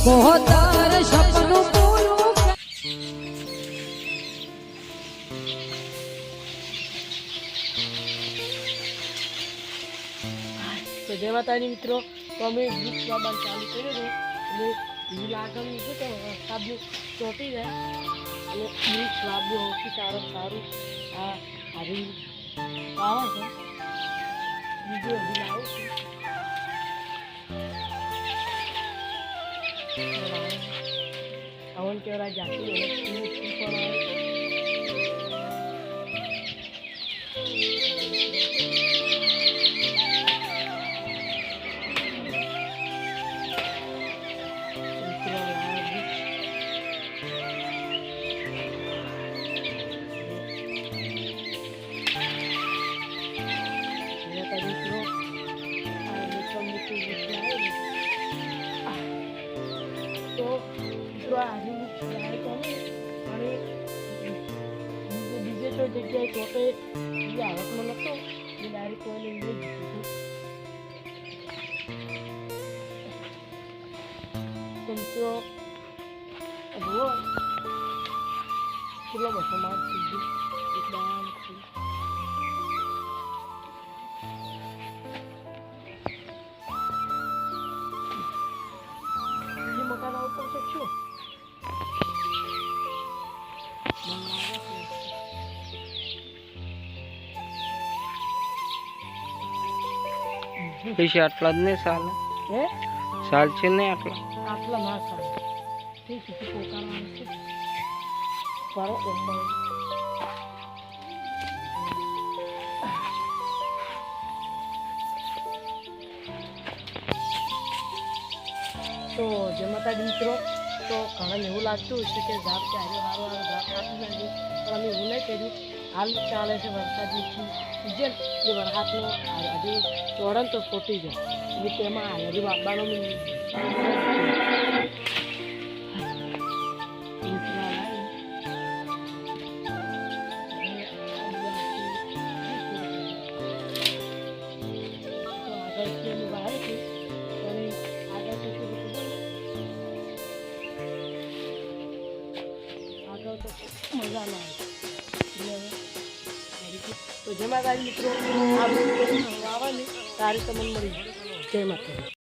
કોતર સપનું પૂરું તો જય માતાજી મિત્રો, તો અમે વૃક્ષ વાવવાનું ચાલુ કર્યું હતું એટલે લીલ આગળ નીકળ્યું તો વરસાદનું ચોંટી જાય અને વૃક્ષ વાવવું સૌથી સારું આ આવી આવે છે. બીજું હજી લાવું છું હવન કેવડા જાતી પણ આવે. બીજે તો જગ્યાએ ચોટે બીજા આવકમાં નહોતો એ ડાયરેક્ટ કોઈને લઈ દીધું. તો જુઓ કેટલો બધો માર થઈ ગયો એકદમ. બીજું મકાન ઉપર છે શું પૈસા આટલા જ નહીં સાલ હે સાલ છે નહીં આટલા આટલા માં સાલ ઠીક છે. પોકાળવાનું છે કરો ઉંમર તો જમતા મિત્રો તો ઘણા એવું લાગતું હશે કે ઝાડ ત્યારે સારું ઝાડ કાપી નાખ્યું, પણ અમે એવું નહીં કર્યું. હાલ ચાલે છે વરસાદની સિઝન, જે વરસાદનો હજી ચોડન તો ફોટી જાય એટલે તેમાં હજી બાબાનો મજા ના આવે. તો જય માતાજી મિત્રો, આ આવવાની તારીખ તમને મળી. જય માતા.